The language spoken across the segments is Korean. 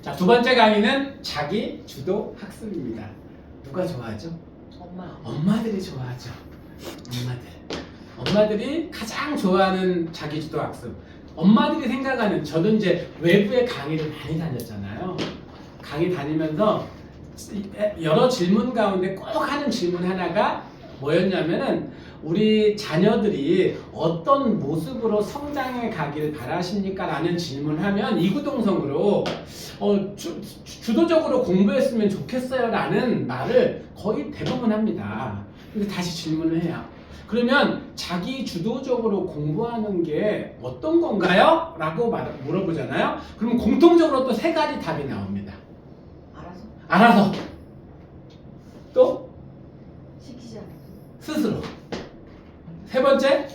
자, 두 번째 강의는 자기 주도 학습입니다. 누가 좋아하죠? 엄마들이 좋아하죠. 엄마들이 가장 좋아하는 자기 주도 학습. 엄마들이 생각하는, 저도 이제 외부에 강의를 많이 다녔잖아요. 강의 다니면서 여러 질문 가운데 꼭 하는 질문 하나가 뭐였냐면은, 우리 자녀들이 어떤 모습으로 성장해 가길 바라십니까? 라는 질문하면 이구동성으로 주도적으로 공부했으면 좋겠어요 라는 말을 거의 대부분 합니다. 근데 다시 질문을 해요. 그러면 자기 주도적으로 공부하는 게 어떤 건가요? 라고 물어보잖아요. 그러면 공통적으로 또 세 가지 답이 나옵니다. 알아서. 또 시키지 않아서. 스스로. 세 번째,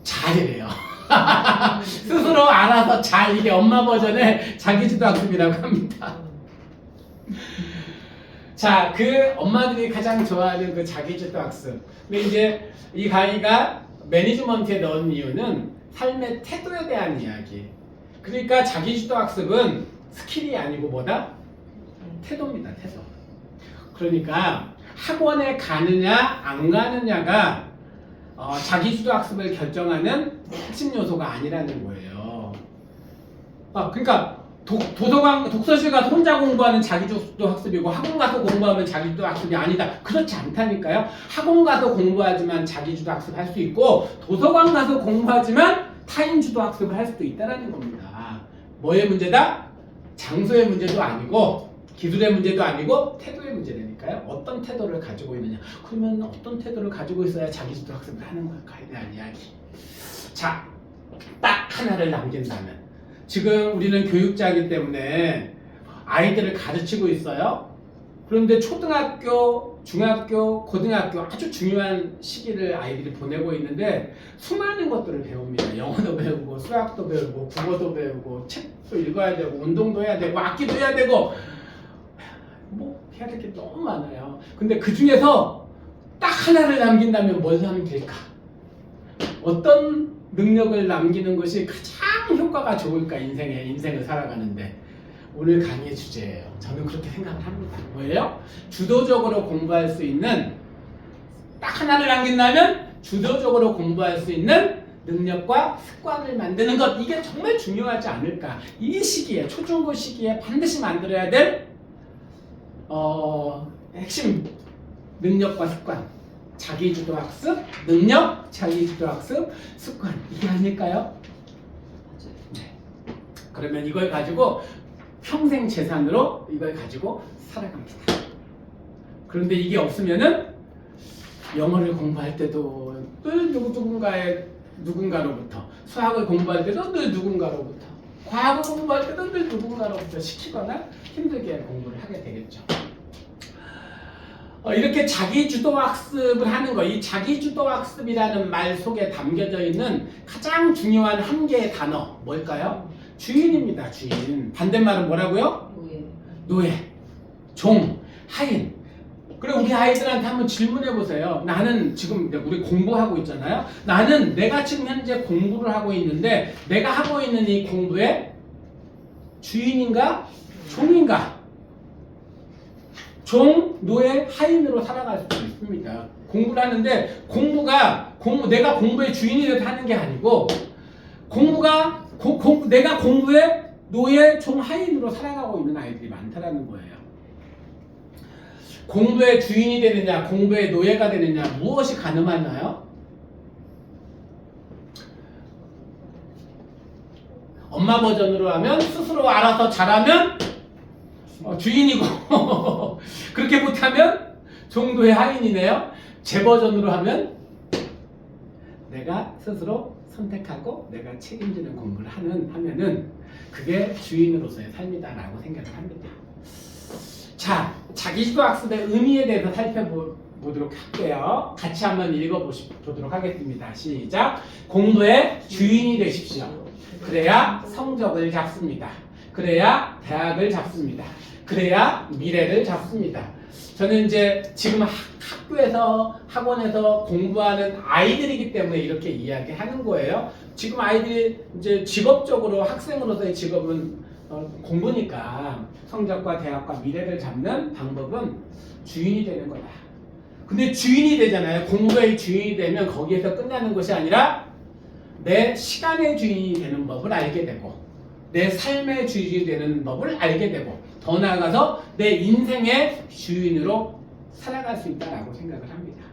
잘이래요. 스스로 알아서 잘. 이게 엄마 버전의 자기주도 학습이라고 합니다. 자, 그 엄마들이 가장 좋아하는 그 자기주도 학습. 근데 이제 이 강의가 매니지먼트에 넣은 이유는 삶의 태도에 대한 이야기. 그러니까 자기주도 학습은 스킬이 아니고 뭐다? 태도입니다, 태도. 그러니까 학원에 가느냐 안 가느냐가 자기주도 학습을 결정하는 핵심 요소가 아니라는 거예요. 그러니까 독서실 가서 혼자 공부하는 자기주도 학습이고 학원 가서 공부하면 자기주도 학습이 아니다. 그렇지 않다니까요. 학원 가서 공부하지만 자기주도 학습 할 수 있고, 도서관 가서 공부하지만 타인주도 학습을 할 수도 있다는 겁니다. 뭐의 문제다? 장소의 문제도 아니고, 기술의 문제도 아니고, 태도의 문제라니까요. 어떤 태도를 가지고 있느냐. 그러면 어떤 태도를 가지고 있어야 자기주도 학습을 하는 걸까에 대한 이야기. 자, 딱 하나를 남긴다면, 지금 우리는 교육자이기 때문에 아이들을 가르치고 있어요. 그런데 초등학교, 중학교, 고등학교 아주 중요한 시기를 아이들이 보내고 있는데 수많은 것들을 배웁니다. 영어도 배우고 수학도 배우고 국어도 배우고 책도 읽어야 되고 운동도 해야 되고 악기도 해야 되고 뭐 해야 될 게 너무 많아요. 근데 그 중에서 딱 하나를 남긴다면 뭘 하면 될까? 어떤 능력을 남기는 것이 가장 효과가 좋을까? 인생을 살아가는데. 오늘 강의의 주제예요. 저는 그렇게 생각을 합니다. 뭐예요? 주도적으로 공부할 수 있는, 딱 하나를 남긴다면 주도적으로 공부할 수 있는 능력과 습관을 만드는 것. 이게 정말 중요하지 않을까? 이 시기에, 초중고 시기에 반드시 만들어야 될 핵심 능력과 습관. 자기주도 학습, 능력, 자기주도 학습, 습관. 이게 아닐까요? 네. 그러면 이걸 가지고 평생 재산으로 이걸 가지고 살아갑니다. 그런데 이게 없으면은 영어를 공부할 때도 늘 누군가로부터, 수학을 공부할 때도 늘 누군가로부터, 과학을 공부할 때도 늘 누군가로부터 시키거나 힘들게 공부를 하게 되겠죠. 이렇게 자기주도 학습을 하는 거, 이 자기주도 학습이라는 말 속에 담겨져 있는 가장 중요한 한 개의 단어 뭘까요? 주인입니다. 주인. 반대말은 뭐라고요? 노예, 종, 하인. 그리고 우리 아이들한테 한번 질문해 보세요. 나는 지금 우리 공부하고 있잖아요. 나는 내가 지금 현재 공부를 하고 있는데 내가 하고 있는 이 공부의 주인인가? 종인가? 종, 노예, 하인으로 살아갈 수도 있습니다. 공부를 하는데 내가 공부의 주인이 돼서 하는 게 아니고 내가 공부의 노예, 종, 하인으로 살아가고 있는 아이들이 많다라는 거예요. 공부의 주인이 되느냐, 공부의 노예가 되느냐, 무엇이 가능하나요? 엄마 버전으로 하면 스스로 알아서 잘하면 주인이고 그렇게 못하면 종도의 하인이네요. 제 버전으로 하면 내가 스스로 선택하고 내가 책임지는 공부를 하면은 그게 주인으로서의 삶이다라고 생각을 합니다. 자, 자기주도 학습의 의미에 대해서 살펴보도록 할게요. 같이 한번 읽어보도록 하겠습니다. 시작. 공부의 주인이 되십시오. 그래야 성적을 잡습니다. 그래야 대학을 잡습니다. 그래야 미래를 잡습니다. 저는 이제 지금 학교에서 학원에서 공부하는 아이들이기 때문에 이렇게 이야기하는 거예요. 지금 아이들이 이제 직업적으로 학생으로서의 직업은 공부니까 성적과 대학과 미래를 잡는 방법은 주인이 되는 거다. 근데 주인이 되잖아요. 공부의 주인이 되면 거기에서 끝나는 것이 아니라 내 시간의 주인이 되는 법을 알게 되고 내 삶의 주인이 되는 법을 알게 되고 더 나아가서 내 인생의 주인으로 살아갈 수 있다라고 생각을 합니다.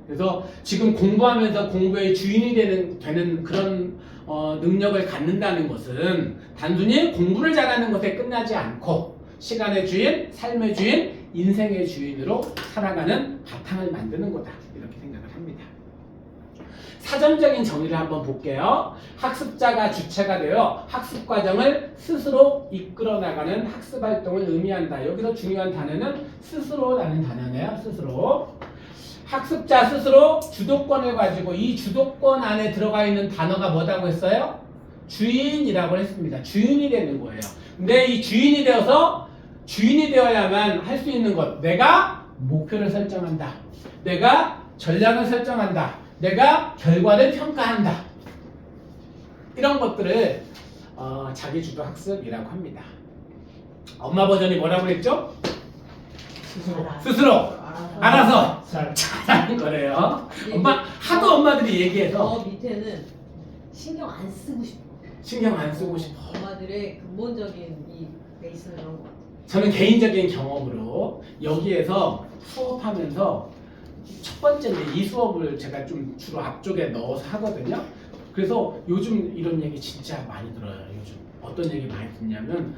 그래서 지금 공부하면서 공부의 주인이 되는 그런 능력을 갖는다는 것은 단순히 공부를 잘하는 것에 끝나지 않고 시간의 주인, 삶의 주인, 인생의 주인으로 살아가는 바탕을 만드는 거다. 이렇게 생각을 합니다. 사전적인 정의를 한번 볼게요. 학습자가 주체가 되어 학습 과정을 스스로 이끌어 나가는 학습 활동을 의미한다. 여기서 중요한 단어는 스스로라는 단어네요. 스스로. 학습자 스스로 주도권을 가지고 이 주도권 안에 들어가 있는 단어가 뭐라고 했어요? 주인이라고 했습니다. 주인이 되는 거예요. 근데 이 주인이 되어야만 할 수 있는 것. 내가 목표를 설정한다. 내가 전략을 설정한다. 내가 결과를 평가한다. 이런 것들을 자기주도 학습이라고 합니다. 엄마 버전이 뭐라고 그랬죠? 스스로 알아서 잘하는 거래요. 하도 엄마들이 얘기해서 밑에는 신경 안 쓰고 싶어. 신경 안 쓰고 싶어. 엄마들의 근본적인 이 베이스는 그런 것 같아. 저는 개인적인 경험으로 여기에서 수업하면서 첫 번째는 이 수업을 제가 좀 주로 앞쪽에 넣어서 하거든요. 그래서 요즘 이런 얘기 진짜 많이 들어요. 요즘 어떤 얘기 많이 듣냐면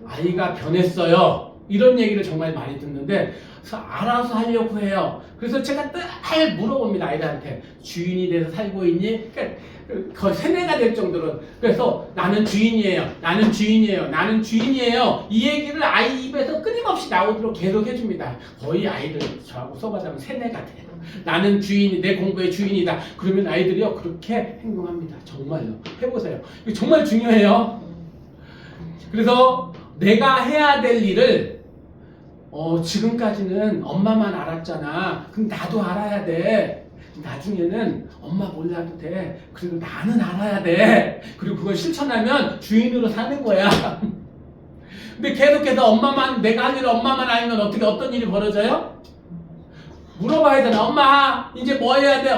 아이가 변했어요. 이런 얘기를 정말 많이 듣는데 그래서 알아서 하려고 해요. 그래서 제가 늘 물어봅니다. 아이들한테 주인이 돼서 살고 있니? 그러니까 거의 세뇌가 될 정도로. 그래서 나는 주인이에요. 나는 주인이에요. 나는 주인이에요. 이 얘기를 아이 입에서 끊임없이 나오도록 계속 해줍니다. 거의 아이들 저하고 수업하자면 세뇌가 돼요. 나는 주인이 내 공부의 주인이다. 그러면 아이들이요 그렇게 행동합니다. 정말요. 해보세요. 이거 정말 중요해요. 그래서 내가 해야 될 일을 지금까지는 엄마만 알았잖아. 그럼 나도 알아야 돼. 나중에는 엄마 몰라도 돼. 그리고 나는 알아야 돼. 그리고 그걸 실천하면 주인으로 사는 거야. 근데 계속해서 내가 할 일을 엄마만 알면 어떤 일이 벌어져요? 물어봐야 되나? 엄마 이제 뭐 해야 돼?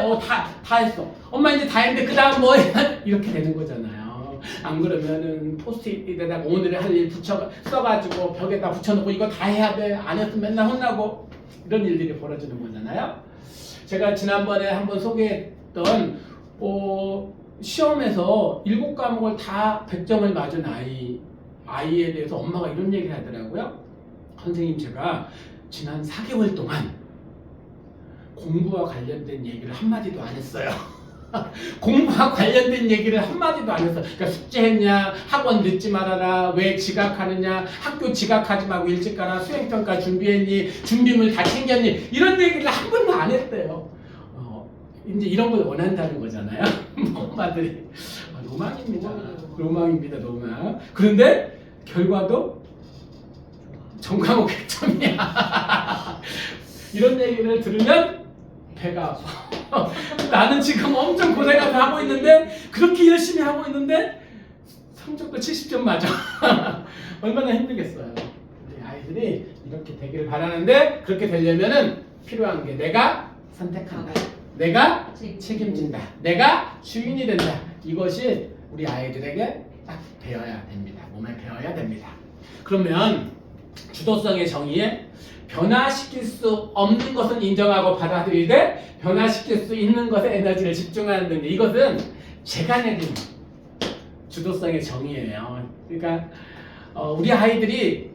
다 했어. 엄마 이제 다 했는데 그 다음 뭐 해야 돼? 이렇게 되는 거잖아요. 안 그러면은 포스트잇에다가 오늘의 할 일 써가지고 벽에다 붙여놓고 이거 다 해야 돼. 안 했으면 맨날 혼나고 이런 일들이 벌어지는 거잖아요. 제가 지난번에 한번 소개했던 시험에서 7과목을 다 100점을 맞은 아이에 대해서 엄마가 이런 얘기를 하더라고요. 선생님 제가 지난 4개월 동안 공부와 관련된 얘기를 한마디도 안 했어요. 공부와 관련된 얘기를 한마디도 안 했어. 그러니까 숙제했냐, 학원 늦지 말아라, 왜 지각하느냐, 학교 지각하지 말고 일찍 가라, 수행평가 준비했니, 준비물 다 챙겼니, 이런 얘기를 한 번도 안 했대요. 이제 이런 걸 원한다는 거잖아요. 엄마들이. 로망입니다. 로망입니다, 로망. 그런데 결과도 전과목 100점이야. 이런 얘기를 들으면 배가 아파. 나는 지금 엄청 고생하면서 하고 있는데 그렇게 열심히 하고 있는데 성적도 70점 맞아. 얼마나 힘들겠어요. 우리 아이들이 이렇게 되기를 바라는데 그렇게 되려면은 필요한 게 내가 선택한다. 내가 책임진다. 내가 주인이 된다. 이것이 우리 아이들에게 딱 배워야 됩니다. 몸에 배워야 됩니다. 그러면 주도성의 정의에 변화시킬 수 없는 것은 인정하고 받아들이되 변화시킬 수 있는 것에 에너지를 집중하는 능력. 이것은 제가 내린 주도성의 정의예요. 그러니까 우리 아이들이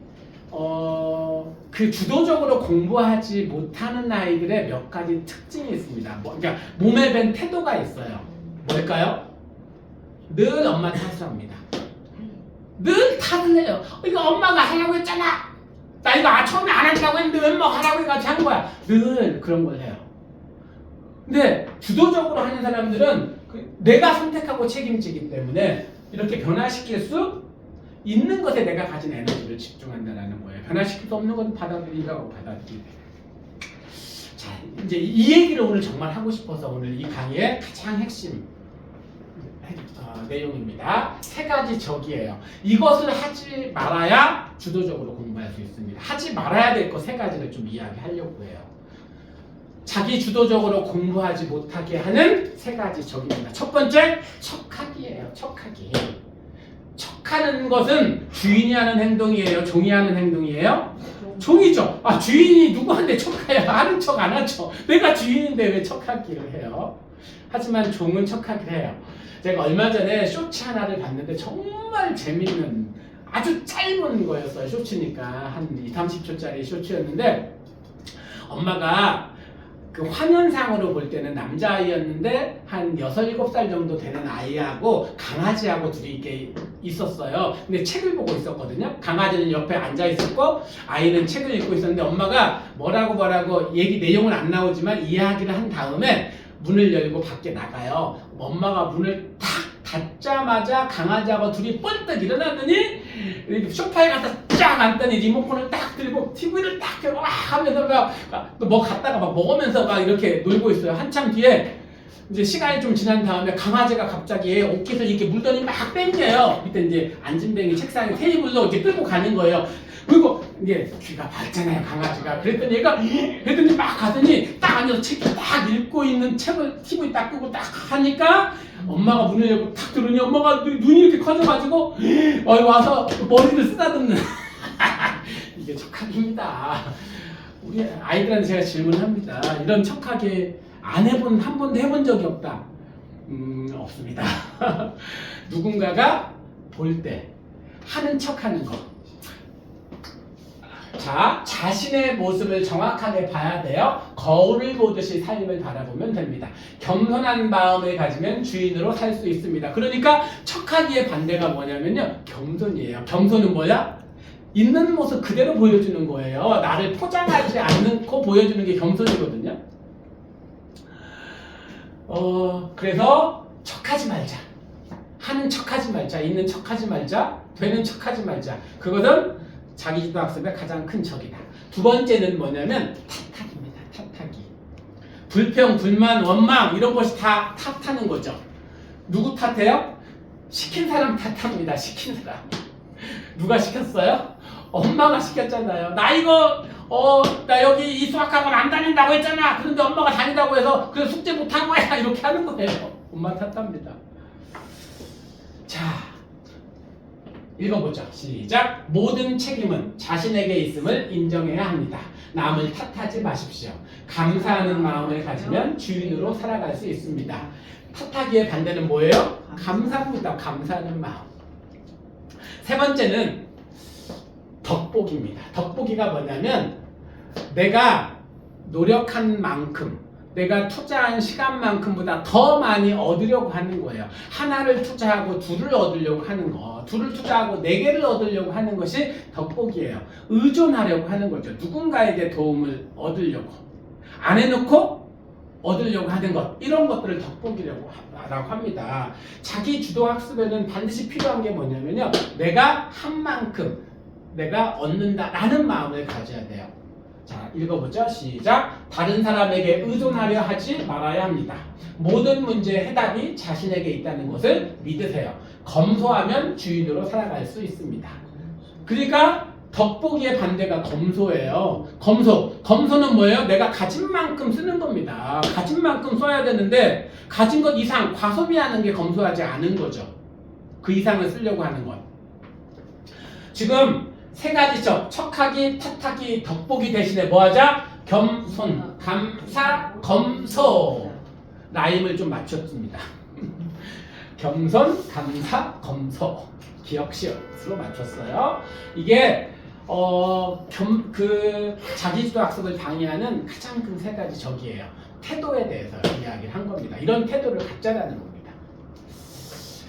그 주도적으로 공부하지 못하는 아이들의 몇 가지 특징이 있습니다. 그러니까 몸에 밴 태도가 있어요. 뭘까요? 늘 엄마 탓을 합니다. 늘 탓을 해요. 이거 엄마가 하려고 했잖아. 나 이거 처음에 안 한다고 했는데 왜 뭐 하라고 해가지고 한 거야. 늘 그런 걸 해요. 근데 주도적으로 하는 사람들은 내가 선택하고 책임지기 때문에 이렇게 변화시킬 수 있는 것에 내가 가진 에너지를 집중한다는 거예요. 변화시킬 수 없는 건 받아들이라고 받아들이래. 자, 이제 이 얘기를 오늘 정말 하고 싶어서 오늘 이 강의의 가장 핵심 내용입니다. 세 가지 적이에요. 이것을 하지 말아야 주도적으로 공부할 수 있습니다. 하지 말아야 될 거 세 가지를 좀 이야기하려고 해요. 자기 주도적으로 공부하지 못하게 하는 세 가지 적입니다. 첫 번째, 척하기예요. 척하기. 척하는 것은 주인이 하는 행동이에요? 종이 하는 행동이에요? 종이죠. 아, 주인이 누구한테 척해요? 하는 척 안 하죠. 내가 주인인데 왜 척하기를 해요? 하지만 종은 척하기를 해요. 제가 얼마 전에 쇼츠 하나를 봤는데 정말 재밌는 아주 짧은 거였어요. 쇼츠니까 한 2, 30초짜리 쇼츠였는데 엄마가 그 화면상으로 볼 때는 남자아이였는데 한 6, 7살 정도 되는 아이하고 강아지하고 둘이 이렇게 있었어요. 근데 책을 보고 있었거든요. 강아지는 옆에 앉아 있었고 아이는 책을 읽고 있었는데 엄마가 뭐라고 얘기 내용은 안 나오지만 이야기를 한 다음에 문을 열고 밖에 나가요. 엄마가 문을 탁 닫자마자 강아지하고 둘이 번뜩 일어나더니 이렇게 소파에 가서 쫙 앉더니 리모컨을 딱 들고 TV를 딱 켜고 막 하면서 뭐 갖다가 막 먹으면서 막 이렇게 놀고 있어요. 한참 뒤에 이제 시간이 좀 지난 다음에 강아지가 갑자기 옷깃을 이렇게 물더니 막 땡겨요. 그때 이제 앉은뱅이 책상에 테이블로 이렇게 끌고 가는 거예요. 그리고 이게 귀가 밝잖아요, 강아지가. 그랬더니 얘가 했더니 막 가더니 딱 앉아서 책을 딱 읽고 있는 책을 TV 딱 끄고 딱 하니까 엄마가 문을 열고 탁 들으니 엄마가 눈이 이렇게 커져가지고 와서 머리를 쓰다듬는 이게 척하기입니다. 우리 아이들한테 제가 질문합니다. 이런 척하기 안 해본, 한 번도 해본 적이 없다. 없습니다. 누군가가 볼 때 하는 척하는 거. 자, 자신의 모습을 정확하게 봐야 돼요. 거울을 보듯이 삶을 바라보면 됩니다. 겸손한 마음을 가지면 주인으로 살 수 있습니다. 그러니까 척하기의 반대가 뭐냐면요, 겸손이에요. 겸손은 뭐야? 있는 모습 그대로 보여주는 거예요. 나를 포장하지 않고 보여주는 게 겸손이거든요. 그래서 척하지 말자. 하는 척하지 말자. 있는 척하지 말자. 되는 척하지 말자. 그것은 자기주도 학습의 가장 큰 적이다. 두 번째는 뭐냐면 탓하기입니다. 탓하기. 불평, 불만, 원망 이런 것이 다 탓하는 거죠. 누구 탓해요? 시킨 사람 탓합니다. 시킨 사람. 누가 시켰어요? 엄마가 시켰잖아요. 나 여기 이 수학학원 안 다닌다고 했잖아. 그런데 엄마가 다닌다고 해서 그래서 숙제 못한 거야. 이렇게 하는 거예요. 엄마 탓합니다. 자, 읽어보죠. 시작. 모든 책임은 자신에게 있음을 인정해야 합니다. 남을 탓하지 마십시오. 감사하는 마음을 가지면 주인으로 살아갈 수 있습니다. 탓하기의 반대는 뭐예요? 감사합니다. 감사하는 마음. 세 번째는 덕보기입니다. 덕보기가 뭐냐면 내가 노력한 만큼, 내가 투자한 시간만큼보다 더 많이 얻으려고 하는 거예요. 하나를 투자하고 둘을 얻으려고 하는 거, 둘을 투자하고 네 개를 얻으려고 하는 것이 덕보기예요. 의존하려고 하는 거죠. 누군가에게 도움을 얻으려고. 안 해놓고 얻으려고 하는 것, 이런 것들을 덕보기라고 합니다. 자기 주도 학습에는 반드시 필요한 게 뭐냐면요, 내가 한 만큼 내가 얻는다라는 마음을 가져야 돼요. 자, 읽어보죠. 시작. 다른 사람에게 의존하려 하지 말아야 합니다. 모든 문제의 해답이 자신에게 있다는 것을 믿으세요. 검소하면 주인으로 살아갈 수 있습니다. 그러니까 덕보기의 반대가 검소예요. 검소는 뭐예요? 내가 가진 만큼 쓰는 겁니다. 가진 만큼 써야 되는데 가진 것 이상 과소비하는 게 검소하지 않은 거죠. 그 이상을 쓰려고 하는 것. 지금 세 가지죠. 척하기, 탓하기, 덕보기 대신에 뭐하자? 겸손, 감사, 검소. 라임을 좀 맞췄습니다. 겸손, 감사, 검소. 기억시옷으로 맞췄어요. 이게 자기주도 학습을 방해하는 가장 큰 세 가지 적이에요. 태도에 대해서 이야기를 한 겁니다. 이런 태도를 갖자라는 겁니다.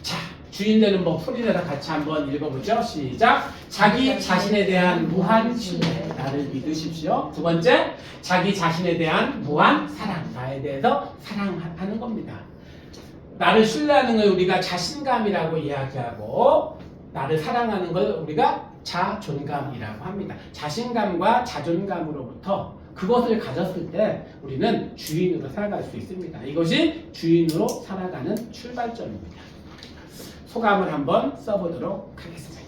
자, 주인되는 법 소리내서 같이 한번 읽어보죠. 시작. 자기 자신에 대한 무한 신뢰, 나를 믿으십시오. 두 번째, 자기 자신에 대한 무한 사랑, 나에 대해서 사랑하는 겁니다. 나를 신뢰하는 걸 우리가 자신감이라고 이야기하고, 나를 사랑하는 걸 우리가 자존감이라고 합니다. 자신감과 자존감으로부터 그것을 가졌을 때 우리는 주인으로 살아갈 수 있습니다. 이것이 주인으로 살아가는 출발점입니다. 소감을 한번 써보도록 하겠습니다.